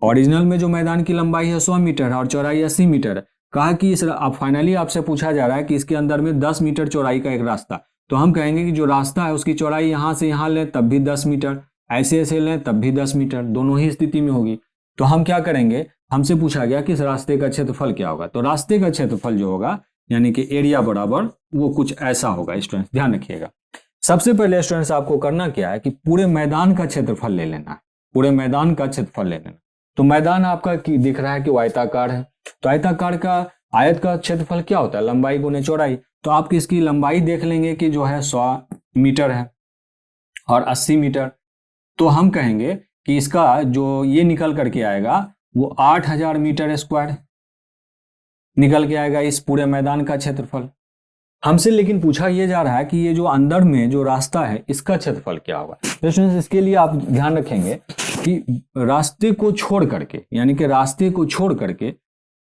ओरिजिनल में जो मैदान की लंबाई है 100 मीटर है और चौड़ाई 80 मीटर है। कहा कि इस फाइनली आपसे पूछा जा रहा है कि इसके अंदर में 10 मीटर चौड़ाई का एक रास्ता। तो हम कहेंगे कि जो रास्ता है उसकी चौड़ाई यहां से यहां लें तब भी 10 मीटर, ऐसे लें तब भी 10 मीटर, दोनों ही स्थिति में होगी। तो हम क्या करेंगे, हमसे पूछा गया कि इस रास्ते का क्षेत्रफल क्या होगा। तो रास्ते का क्षेत्रफल जो होगा यानी कि एरिया बराबर वो कुछ ऐसा होगा। स्टूडेंट्स ध्यान रखिएगा, सबसे पहले स्टूडेंट्स आपको करना क्या है कि पूरे मैदान का क्षेत्रफल ले लेना है, पूरे मैदान का क्षेत्रफल ले लेना। तो मैदान आपका दिख रहा है कि वो आयताकार है, तो आयताकार का आयत का क्षेत्रफल क्या होता है, लंबाई गुने चौड़ाई। तो आप इसकी लंबाई देख लेंगे कि जो है 100 मीटर है और 80 मीटर। तो हम कहेंगे कि इसका जो ये निकल करके आएगा वो 8000 मीटर स्क्वायर निकल के आएगा इस पूरे मैदान का क्षेत्रफल। हमसे लेकिन पूछा ये जा रहा है कि ये जो अंदर में जो रास्ता है इसका क्षेत्रफल क्या होगा। तो इसके लिए आप ध्यान रखेंगे कि रास्ते को छोड़ करके, यानी कि रास्ते को छोड़ करके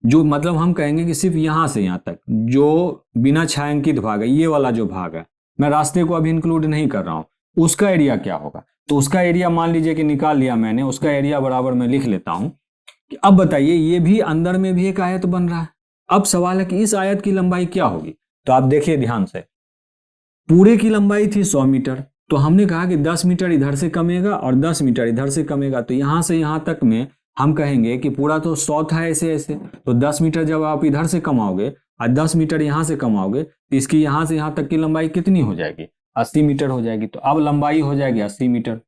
जो मतलब हम कहेंगे कि सिर्फ यहां से यहां तक जो बिना छायांकित भाग है, ये वाला जो भाग है, मैं रास्ते को अभी इंक्लूड नहीं कर रहा हूं, उसका एरिया क्या होगा। तो उसका एरिया मान लीजिए कि निकाल लिया मैंने, उसका एरिया बराबर मैं लिख लेता हूं कि अब बताइए ये भी अंदर में भी एक आयत बन रहा है। अब सवाल है कि इस आयत की लंबाई क्या होगी। तो आप देखिए ध्यान से, पूरे की लंबाई थी 100 मीटर, तो हमने कहा कि 10 मीटर इधर से कमेगा और 10 मीटर इधर से कमेगा। तो यहां से यहां तक में हम कहेंगे कि पूरा तो 100 था ऐसे ऐसे, तो 10 मीटर जब आप इधर से कमाओगे और 10 मीटर यहां से कमाओगे तो इसकी यहां से यहां तक की लंबाई कितनी हो जाएगी, 80 मीटर हो जाएगी। तो अब लंबाई हो जाएगी 80 मीटर।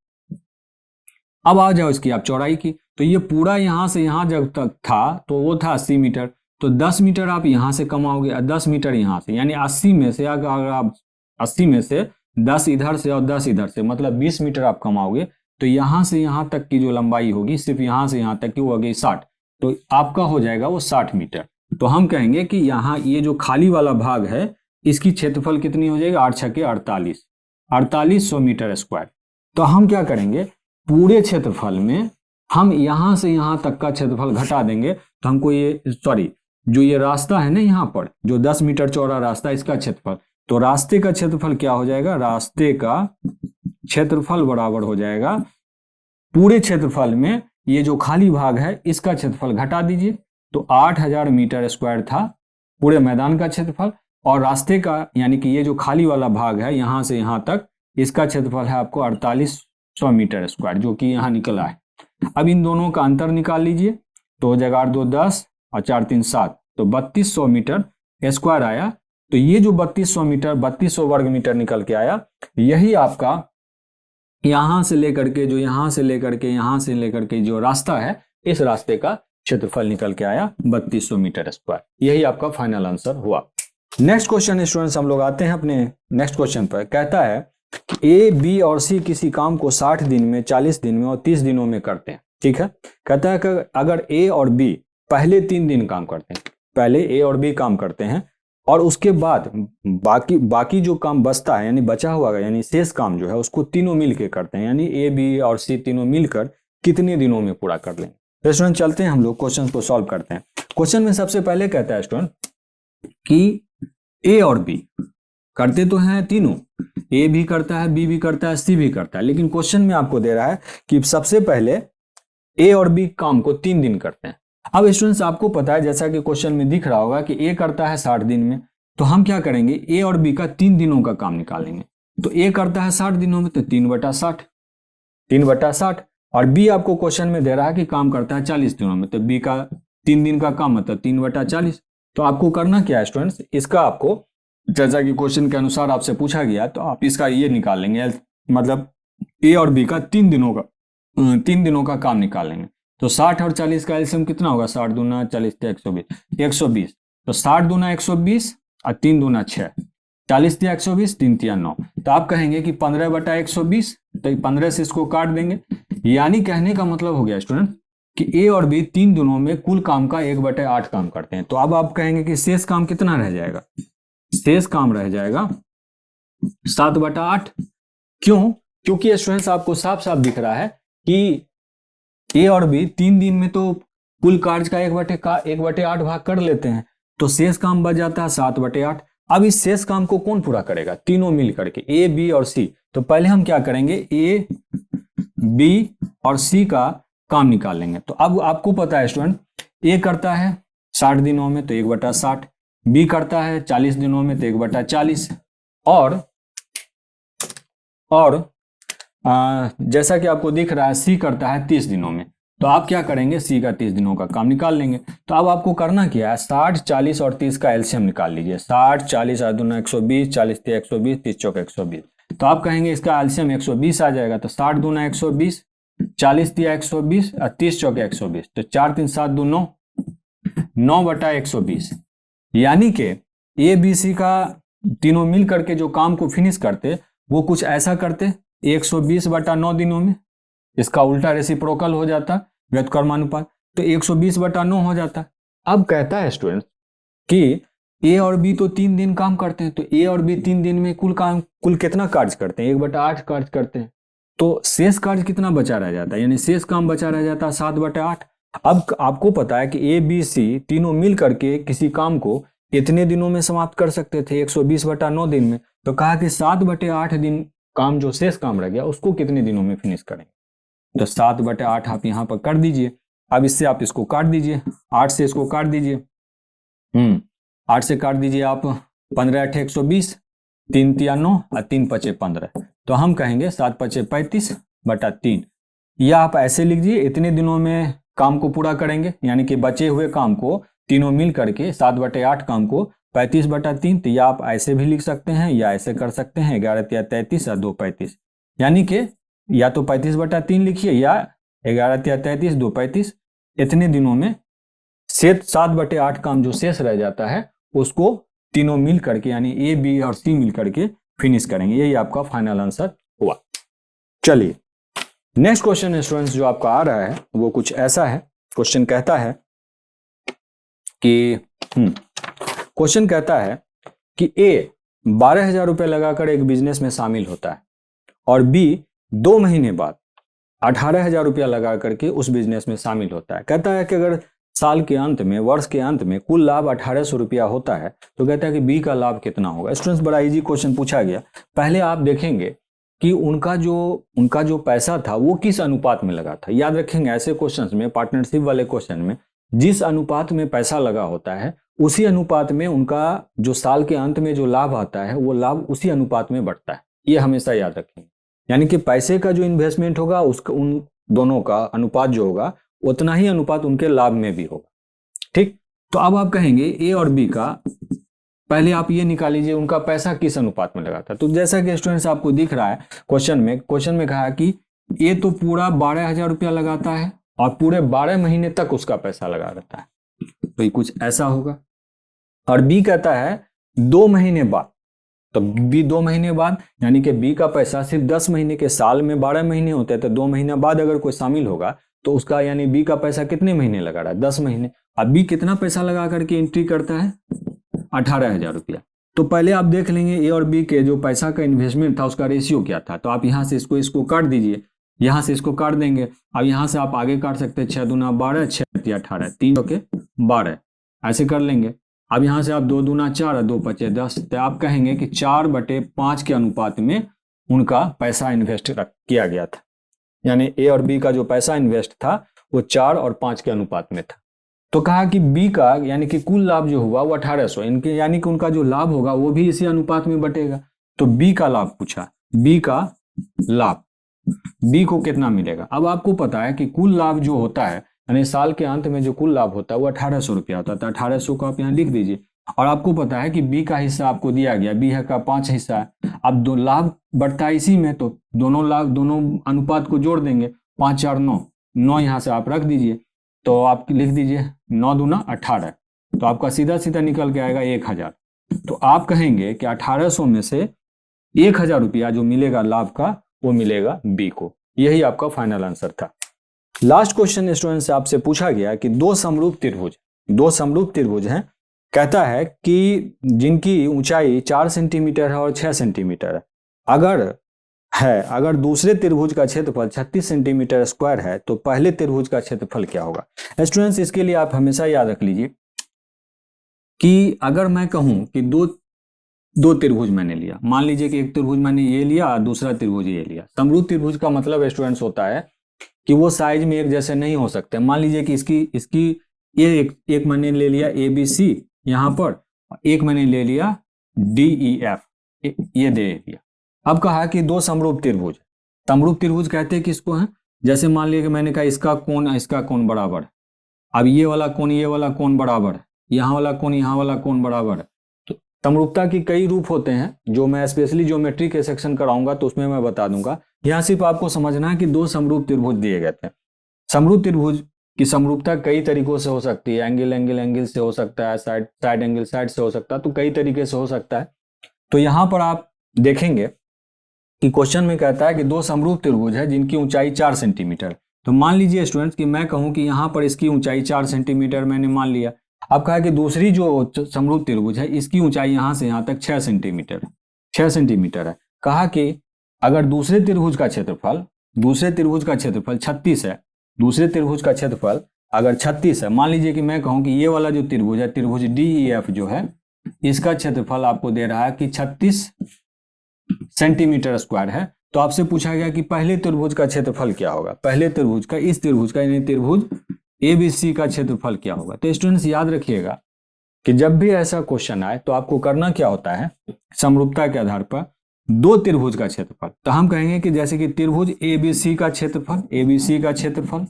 अब आ जाओ इसकी आप चौड़ाई की, तो ये पूरा यहां से यहां जब तक था तो वो था 80 मीटर। तो 10 मीटर आप यहां से कमाओगे और 10 मीटर यहां से, यानी 80 में से अगर आप 80 में से 10 इधर से और 10 इधर से, मतलब 20 मीटर आप कमाओगे। तो यहां से यहां तक की जो लंबाई होगी सिर्फ यहां से यहां तक की वो होगी 60, तो आपका हो जाएगा वो 60 मीटर। तो हम कहेंगे कि यहाँ ये जो खाली वाला भाग है इसकी क्षेत्रफल कितनी हो जाएगी, 8 छक्के 48, 4800 मीटर स्क्वायर। तो हम क्या करेंगे, पूरे क्षेत्रफल में हम यहां से यहां तक का क्षेत्रफल घटा देंगे। तो हमको ये जो ये रास्ता है ना यहाँ पर जो 10 मीटर चौड़ा रास्ता, इसका क्षेत्रफल, तो रास्ते का क्षेत्रफल क्या हो जाएगा, रास्ते का क्षेत्रफल बराबर हो जाएगा पूरे क्षेत्रफल में ये जो खाली भाग है इसका क्षेत्रफल घटा दीजिए। तो 8000 मीटर स्क्वायर था पूरे मैदान का क्षेत्रफल, और रास्ते का यानी कि ये जो खाली वाला भाग है यहां से यहां तक, इसका क्षेत्रफल है आपको 4800 मीटर स्क्वायर, जो कि यहां निकला है। अब इन दोनों का अंतर निकाल लीजिए, तो जगाड़ 2 10 और 4 3 7, तो 3200 मीटर स्क्वायर आया। तो ये जो 3200 वर्ग मीटर निकल के आया, यही आपका यहां से लेकर के जो यहां से लेकर के जो रास्ता है, इस रास्ते का क्षेत्रफल निकल के आया 3200 मीटर स्क्वायर। यही आपका फाइनल आंसर हुआ। नेक्स्ट क्वेश्चन स्टूडेंट्स हम लोग आते हैं अपने नेक्स्ट क्वेश्चन पर। कहता है कि ए, बी और सी किसी काम को 60 दिन में, 40 दिन में और 30 दिनों में करते हैं, ठीक है। कहता है कि अगर ए और बी पहले 3 दिन काम करते हैं, पहले ए और बी काम करते हैं और उसके बाद बाकी जो काम बचता है यानी बचा हुआ यानी शेष काम जो है उसको तीनों मिलकर करते हैं, यानी ए बी और सी तीनों मिलकर कितने दिनों में पूरा कर लेंगे। तो स्टूडेंट चलते हैं हम लोग क्वेश्चन को सॉल्व करते हैं। क्वेश्चन में सबसे पहले कहता है स्टूडेंट कि ए और बी करते तो हैं तीनों, ए भी करता है, बी भी करता है, सी भी करता है, लेकिन क्वेश्चन में आपको दे रहा है कि सबसे पहले ए और बी काम को 3 दिन करते हैं। अब स्टूडेंट्स आपको पता है जैसा कि क्वेश्चन में दिख रहा होगा कि ए करता है 60 दिन में, तो हम क्या करेंगे, ए और बी का 3 दिनों का काम निकालेंगे। तो ए करता है 60 दिनों में, तो 3/60, 3/60। और बी आपको क्वेश्चन में दे रहा है कि काम करता है 40 दिनों में, तो बी का 3 दिन का काम मतलब 3/40। तो आपको करना क्या है स्टूडेंट्स, इसका आपको जैसा कि क्वेश्चन के अनुसार आपसे पूछा गया, तो आप इसका ये निकाल लेंगे, मतलब ए और बी का 3 दिनों का काम निकालेंगे। तो 60 और 40 का एलसीएम कितना होगा, 60 दूना 40 तो 120। तो 60 दूना 120 और 3 दूना 6, 40 या 120, 3 या 9। तो आप कहेंगे कि 15/120, तो 15 से इसको काट देंगे। यानी कहने का मतलब हो गया स्टूडेंट कि ए और बी 3 दिनों में कुल काम का 1/8 काम करते हैं। तो अब आप कहेंगे कि शेष काम कितना रह जाएगा, शेष काम रह जाएगा 7/8। क्यों? क्योंकि स्टूडेंट्स आपको साफ साफ दिख रहा है कि ए और बी 3 दिन में तो कुल कार्य का 1/8 भाग कर लेते हैं, तो शेष काम बच जाता है 7/8। अब इस शेष काम को कौन पूरा करेगा, तीनों मिल करके, ए बी और सी। तो पहले हम क्या करेंगे, ए बी और सी का काम निकालेंगे। तो अब आपको पता है स्टूडेंट, ए करता है 60 दिनों में तो 1/60, बी करता है 40 दिनों में तो 1/40, और जैसा कि आपको दिख रहा है सी करता है 30 दिनों में। तो आप क्या करेंगे, सी का 30 दिनों का काम निकाल लेंगे। तो अब आपको करना क्या है, 60, 40 और 30 का एलसीएम निकाल लीजिए। 60, 40 8 दूना 120, 40 3 120, 30 चौक 120। तो आप कहेंगे इसका एलसीएम 120 आ जाएगा। तो 60 दूना 120, 40 3 120 और 30 चौक 120। तो 4 3 7 2 9, 9/120। यानी कि ए बी सी का तीनों मिल करके जो काम को फिनिश करते वो कुछ ऐसा करते 120/9 दिनों में। इसका उल्टा रेसिप्रोकल हो जाता व्युत्क्रमानुपात, तो 120/9 हो जाता। अब कहता है स्टूडेंट कि ए और बी तो 3 दिन काम करते हैं, तो ए और बी 3 दिन में कुल कितना कार्य करते हैं, 1/8 कार्य करते हैं। तो शेष कार्य कितना बचा रह जाता है, यानी शेष काम बचा रह जाता है 7/8। अब आपको पता है कि ए बी सी तीनों मिल करके किसी काम को इतने दिनों में समाप्त कर सकते थे, 120/9 दिन में। तो कहा कि 7/8 दिन काम जो शेष काम रह गया उसको कितने दिनों में फिनिश करेंगे। तो 7/8 आप यहाँ पर कर दीजिए। अब इससे आप इसको काट दीजिए, 8 से इसको काट दीजिए, 8 से काट दीजिए आप, 15 8 120, 3 3 9 और 3 5 15। तो हम कहेंगे 7 5 35/3। या आप ऐसे लिख दीजिए, इतने दिनों में काम को पूरा करेंगे, यानी कि बचे हुए काम को तीनों मिल करके 7/8 काम को 35/3। तो या आप ऐसे भी लिख सकते हैं या ऐसे कर सकते हैं, 11 3 33 और 2 35। यानी कि या तो 35/3 लिखिए या 11 3 33 2 35। इतने दिनों में 7/8 काम जो शेष रह जाता है उसको तीनों मिल करके, यानी ए बी और सी मिल करके फिनिश करेंगे। यही आपका फाइनल आंसर हुआ। चलिए नेक्स्ट क्वेश्चन स्टूडेंट्स जो आपका आ रहा है वो कुछ ऐसा है। क्वेश्चन कहता है कि क्वेश्चन कहता है कि ए 12,000 रुपए लगाकर एक बिजनेस में शामिल होता है और बी 2 महीने बाद 18,000 रुपया लगा करके उस बिजनेस में शामिल होता है। कहता है कि अगर साल के अंत में, वर्ष के अंत में कुल लाभ 1800 रुपया होता है तो कहता है कि बी का लाभ कितना होगा। स्टूडेंट्स बड़ा इजी क्वेश्चन पूछा गया। पहले आप देखेंगे कि उनका जो पैसा था वो किस अनुपात में लगा था। याद रखेंगे ऐसे क्वेश्चंस में, पार्टनरशिप वाले क्वेश्चन में, जिस अनुपात में पैसा लगा होता है उसी अनुपात में उनका जो साल के अंत में जो लाभ आता है वो लाभ उसी अनुपात में बढ़ता है। ये हमेशा याद रखेंगे। यानी कि पैसे का जो इन्वेस्टमेंट होगा उसका, उन दोनों का अनुपात जो होगा उतना ही अनुपात उनके लाभ में भी होगा। ठीक, तो अब आप कहेंगे ए और बी का, पहले आप ये निकाल लीजिए उनका पैसा किस अनुपात में लगा था। तो जैसा कि स्टूडेंट्स आपको दिख रहा है क्वेश्चन में कहा कि ए तो पूरा 12,000 रुपया लगाता है और पूरे 12 महीने तक उसका पैसा लगा रहता है, तो ये कुछ ऐसा होगा। और बी कहता है 2 महीने बाद, तो बी 2 महीने बाद, यानी कि बी का पैसा सिर्फ 10 महीने के, साल में 12 महीने होते हैं, तो 2 महीने बाद अगर कोई शामिल होगा तो उसका, यानी बी का पैसा कितने महीने लगा रहा है, 10 महीने। अब बी कितना पैसा लगा करके एंट्री करता है, 18,000 रुपया। तो पहले आप देख लेंगे ए और बी के जो पैसा का इन्वेस्टमेंट था उसका रेशियो क्या था। तो आप यहाँ से इसको काट दीजिए, यहाँ से इसको काट देंगे। अब यहाँ से आप आगे काट सकते हैं, 6 दूना 12, 6 18, 3 के 12, ऐसे कर लेंगे। अब यहाँ से आप 2 दूना 4 और 2 5 10, तो आप कहेंगे कि 4/5 के अनुपात में उनका पैसा इन्वेस्ट किया गया था। यानी ए और बी का जो पैसा इन्वेस्ट था वो 4 और 5 के अनुपात में था। तो कहा कि बी का, यानी कि कुल लाभ जो हुआ वो 1800, इनके यानी कि उनका जो लाभ होगा वो भी इसी अनुपात में बटेगा। तो बी का लाभ पूछा, बी का लाभ, बी को कितना मिलेगा। अब आपको पता है कि कुल लाभ जो होता है यानी साल के अंत में जो कुल लाभ होता है वो 1800 रुपया होता है, तो 1800 को आप यहाँ लिख दीजिए। और आपको पता है कि बी का हिस्सा आपको दिया गया, बी है का 5 हिस्सा है। अब दो लाभ बढ़ता है इसी में, तो दोनों लाभ दोनों अनुपात को जोड़ देंगे, 5 4 9, 9 यहाँ से आप रख दीजिए, तो आप लिख दीजिए 9 दूना 18, तो आपका सीधा सीधा निकल के आएगा 1000। तो आप कहेंगे कि 1800 में से 1000 रुपया जो मिलेगा लाभ का वो मिलेगा बी को। यही आपका फाइनल आंसर था। लास्ट क्वेश्चन स्टूडेंट से आपसे पूछा गया कि दो समरूप त्रिभुज हैं, कहता है कि जिनकी ऊंचाई 4 सेंटीमीटर है और 6 सेंटीमीटर है, अगर दूसरे त्रिभुज का क्षेत्रफल 36 सेंटीमीटर स्क्वायर है तो पहले त्रिभुज का क्षेत्रफल क्या होगा। स्टूडेंट्स इसके लिए आप हमेशा याद रख लीजिए कि अगर मैं कहूं कि दो त्रिभुज मैंने लिया, मान लीजिए कि एक त्रिभुज मैंने ये लिया, दूसरा त्रिभुज ये लिया। समरूप त्रिभुज का मतलब स्टूडेंट्स होता है कि वो साइज में एक जैसे नहीं हो सकते। मान लीजिए कि इसकी ये एक मैंने ले लिया ABC यहां पर, एक मैंने ले लिया DEF, ये दे दिया। अब कहा कि दो समरूप त्रिभुज कहते हैं किसको है, जैसे मान लिया कि मैंने कहा इसका कोण बराबर, अब ये वाला कोण बराबर, यहाँ वाला कोण बराबर है। तो समरूपता की कई रूप होते हैं जो मैं स्पेशली ज्योमेट्री के सेक्शन कराऊंगा तो उसमें मैं बता दूंगा। यहाँ सिर्फ आपको समझना है कि दो समरूप त्रिभुज दिए गए थे। समरूप त्रिभुज की समरूपता कई तरीकों से हो सकती है, एंगल से हो सकता है, साइड एंगल साइड से हो सकता है, तो कई तरीके से हो सकता है। तो यहाँ पर आप देखेंगे कि क्वेश्चन में कहता है कि दो समरूप त्रिभुज है जिनकी ऊंचाई 4 सेंटीमीटर। तो मान लीजिए स्टूडेंट्स कि मैं कहूं कि यहाँ पर इसकी ऊंचाई 4 सेंटीमीटर मैंने मान लिया। अब कहा कि दूसरी जो समरूप त्रिभुज है इसकी ऊंचाई यहाँ से यहाँ तक 6 सेंटीमीटर है। कहा कि अगर दूसरे त्रिभुज का क्षेत्रफल 36 है, दूसरे त्रिभुज का क्षेत्रफल अगर 36 है, मान लीजिए कि मैं कहूं कि ये वाला जो त्रिभुज है, त्रिभुज DEF जो है, इसका क्षेत्रफल आपको दे रहा है कि 36 सेंटीमीटर स्क्वायर है। तो आपसे पूछा गया कि पहले त्रिभुज का क्षेत्रफल क्या होगा, पहले त्रिभुज का, इस त्रिभुज का यानी त्रिभुज ABC का क्षेत्रफल क्या होगा। तो स्टूडेंट्स याद रखिएगा कि जब भी ऐसा क्वेश्चन आए तो आपको करना क्या होता है, समरूपता के आधार पर दो त्रिभुज का क्षेत्रफल, तो हम कहेंगे कि जैसे कि त्रिभुज ABC का क्षेत्रफल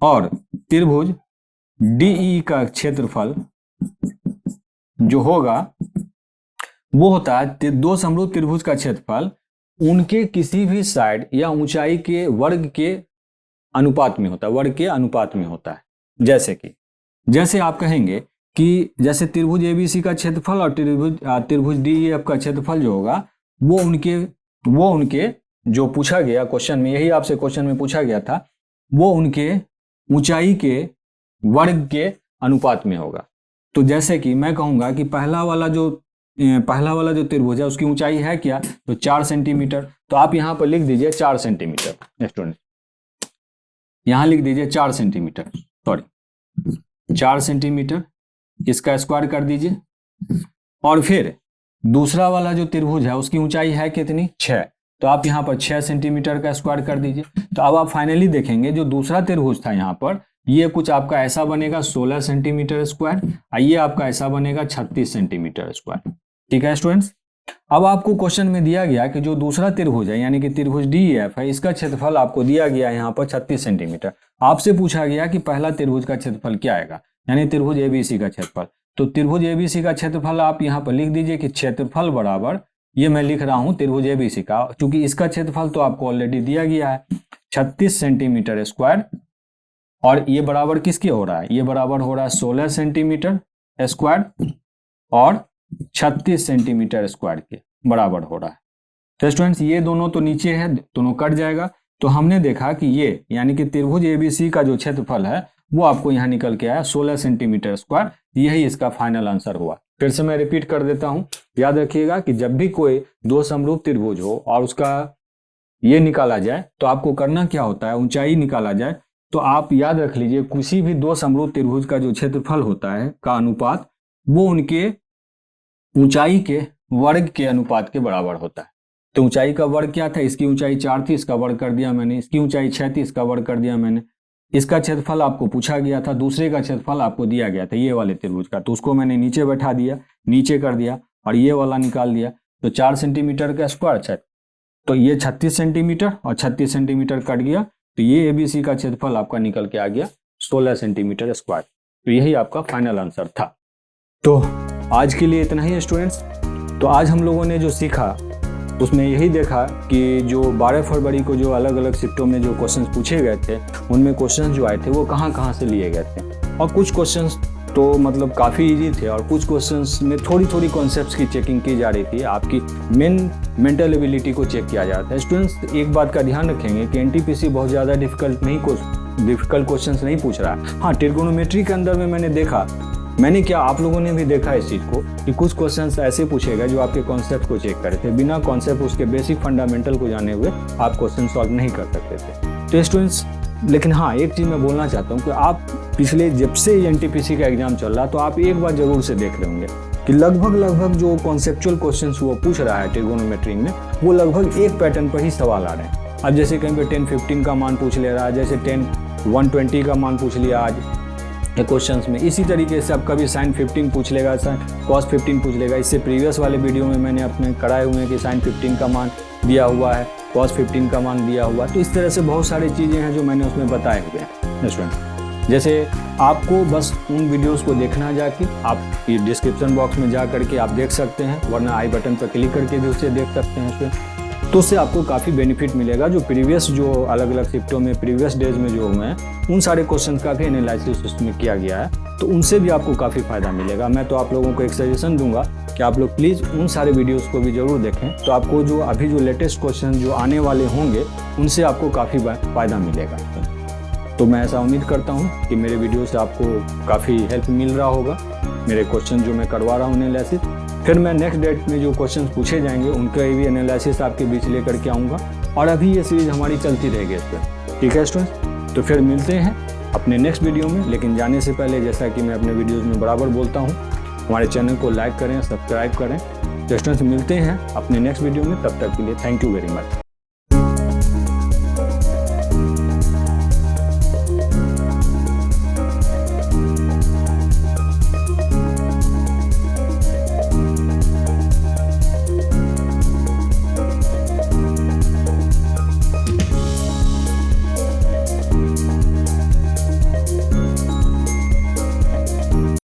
और त्रिभुज DE का क्षेत्रफल जो होगा वो होता है दो समरूप त्रिभुज का क्षेत्रफल उनके किसी भी साइड या ऊंचाई के वर्ग के अनुपात में होता है, जैसे आप कहेंगे कि जैसे त्रिभुज ABC का क्षेत्रफल और त्रिभुज DEF का क्षेत्रफल जो होगा वो उनके जो पूछा गया क्वेश्चन में, यही आपसे क्वेश्चन में पूछा गया था, वो उनके ऊंचाई के वर्ग के अनुपात में होगा। तो जैसे कि मैं कहूंगा कि पहला वाला जो त्रिभुज है उसकी ऊंचाई है क्या, तो 4 सेंटीमीटर। तो आप यहां पर लिख दीजिए 4 सेंटीमीटर स्टूडेंट, यहां लिख दीजिए 4 सेंटीमीटर, इसका स्क्वायर कर दीजिए। और फिर दूसरा वाला जो त्रिभुज है उसकी ऊंचाई है कितनी, 6, तो आप यहां पर 6 सेंटीमीटर का स्क्वायर कर दीजिए। तो अब आप फाइनली देखेंगे जो दूसरा त्रिभुज था यहां पर, ये कुछ आपका ऐसा बनेगा 16 सेंटीमीटर स्क्वायर, ये आपका ऐसा बनेगा 36 सेंटीमीटर स्क्वायर। ठीक है स्टूडेंट्स, अब आपको क्वेश्चन में दिया गया कि जो दूसरा त्रिभुज है यानी कि त्रिभुज DEF है, इसका क्षेत्रफल आपको दिया गया यहाँ पर 36 सेंटीमीटर। आपसे पूछा गया कि पहला त्रिभुज का क्षेत्रफल क्या आएगा, यानी त्रिभुज ABC का क्षेत्रफल। तो त्रिभुज ABC का क्षेत्रफल आप यहाँ पर लिख दीजिए कि क्षेत्रफल बराबर, ये मैं लिख रहा हूँ त्रिभुज ABC का, क्योंकि इसका क्षेत्रफल तो आपको ऑलरेडी दिया गया है 36 सेंटीमीटर स्क्वायर, और ये बराबर किसके हो रहा है, ये बराबर हो रहा है 16 सेंटीमीटर स्क्वायर और 36 सेंटीमीटर स्क्वायर के बराबर हो रहा है। तो स्टूडेंट्स ये दोनों तो नीचे है, दोनों कट जाएगा। तो हमने देखा कि ये यानी कि त्रिभुज ABC का जो क्षेत्रफल है वो आपको यहाँ निकल के आया 16 सेंटीमीटर स्क्वायर, यही इसका फाइनल आंसर हुआ। फिर से मैं रिपीट कर देता हूँ, याद रखिएगा कि जब भी कोई दो समरूप त्रिभुज हो और उसका ये निकाला जाए तो आपको करना क्या होता है, ऊंचाई निकाला जाए, तो आप याद रख लीजिए किसी भी दो समरूप त्रिभुज का जो क्षेत्रफल होता है का अनुपात वो उनके ऊंचाई के वर्ग के अनुपात के बराबर होता है। तो ऊंचाई का वर्ग क्या था, इसकी ऊंचाई 4 थी, इसका वर्ग कर दिया मैंने, इसकी ऊंचाई 6 थी, इसका वर्ग कर दिया मैंने, इसका क्षेत्रफल आपको पूछा गया था, दूसरे का क्षेत्रफल आपको दिया गया था ये वाले त्रिभुज का, तो उसको मैंने नीचे बैठा दिया, नीचे कर दिया, और ये वाला निकाल दिया, तो 4 सेंटीमीटर का स्क्वायर है, तो ये 36 सेंटीमीटर और 36 सेंटीमीटर कट गया, तो ये ABC का क्षेत्रफल आपका निकल के आ गया 16 सेंटीमीटर स्क्वायर। तो यही आपका फाइनल आंसर था। तो आज के लिए इतना ही स्टूडेंट्स। तो आज हम लोगों ने जो सीखा उसमें यही देखा कि जो 12 फरवरी को जो अलग अलग शिफ्टों में जो क्वेश्चंस पूछे गए थे, उनमें क्वेश्चंस जो आए थे वो कहाँ कहाँ से लिए गए थे, और कुछ क्वेश्चंस तो मतलब काफ़ी इजी थे और कुछ क्वेश्चंस में थोड़ी थोड़ी कॉन्सेप्ट्स की चेकिंग की जा रही थी, आपकी मेंटल एबिलिटी को चेक किया जाता है। स्टूडेंट्स एक बात का ध्यान रखेंगे कि NTPC बहुत ज़्यादा डिफिकल्ट क्वेश्चंस नहीं पूछ रहा है। हाँ, ट्रिगोनोमेट्री के अंदर में मैंने क्या आप लोगों ने भी देखा इस चीज़ को कि कुछ क्वेश्चंस ऐसे पूछे गए जो आपके कॉन्सेप्ट को चेक करे थे, बिना कॉन्सेप्ट उसके बेसिक फंडामेंटल को जाने हुए आप क्वेश्चन सॉल्व नहीं कर सकते थे। तो स्टूडेंट्स, लेकिन हाँ, एक चीज़ मैं बोलना चाहता हूँ कि आप पिछले जब से NTPC का एग्जाम चल रहा, तो आप एक बार जरूर से देख रहे होंगे कि लगभग जो कॉन्सेप्चुअल क्वेश्चंस वो पूछ रहा है ट्रिगोनोमेट्री में, वो लगभग एक पैटर्न पर ही सवाल आ रहे हैं। अब जैसे कहीं पे 10-15 का मान पूछ ले रहा है, जैसे 10-120 का मान पूछ लिया आज क्वेश्चंस में, इसी तरीके से अब कभी sin 15 पूछ लेगा, cos 15 पूछ लेगा। इससे प्रीवियस वाले वीडियो में मैंने अपने कराए हुए हैं कि sin 15 का मान दिया हुआ है, cos 15 का मान दिया हुआ है। तो इस तरह से बहुत सारी चीज़ें हैं जो मैंने उसमें बताए हुए हैं स्टूडेंट। जैसे आपको बस उन वीडियोस को देखना जाके आप डिस्क्रिप्शन बॉक्स में जा करके आप देख सकते हैं, वरना आई बटन पर क्लिक करके भी उसे देख सकते हैं स्टूडेंट। तो उससे आपको काफ़ी बेनिफिट मिलेगा। जो प्रीवियस जो अलग अलग शिफ्टों में प्रीवियस डेज में जो हुए हैं, उन सारे क्वेश्चन का भी एनालिसिस उसमें किया गया है, तो उनसे भी आपको काफ़ी फ़ायदा मिलेगा। मैं तो आप लोगों को एक सजेशन दूंगा कि आप लोग प्लीज़ उन सारे वीडियोस को भी ज़रूर देखें, तो आपको जो अभी जो लेटेस्ट क्वेश्चन जो आने वाले होंगे उनसे आपको काफ़ी फ़ायदा मिलेगा। तो मैं ऐसा उम्मीद करता हूँ कि मेरे वीडियो से आपको काफ़ी हेल्प मिल रहा होगा। मेरे क्वेश्चन जो मैं करवा रहा हूँ एनालिसिस, फिर मैं नेक्स्ट डेट में जो क्वेश्चन पूछे जाएंगे उनका भी एनालिसिस आपके बीच लेकर के आऊँगा, और अभी ये सीरीज़ हमारी चलती रहेगी इस पर। ठीक है स्टूडेंट्स, तो फिर मिलते हैं अपने नेक्स्ट वीडियो में। लेकिन जाने से पहले, जैसा कि मैं अपने वीडियोज़ में बराबर बोलता हूँ, हमारे चैनल को लाइक करें, सब्सक्राइब करें। तो स्टूडेंट्स, मिलते हैं अपने नेक्स्ट वीडियो में, तब तक के लिए थैंक यू वेरी मच।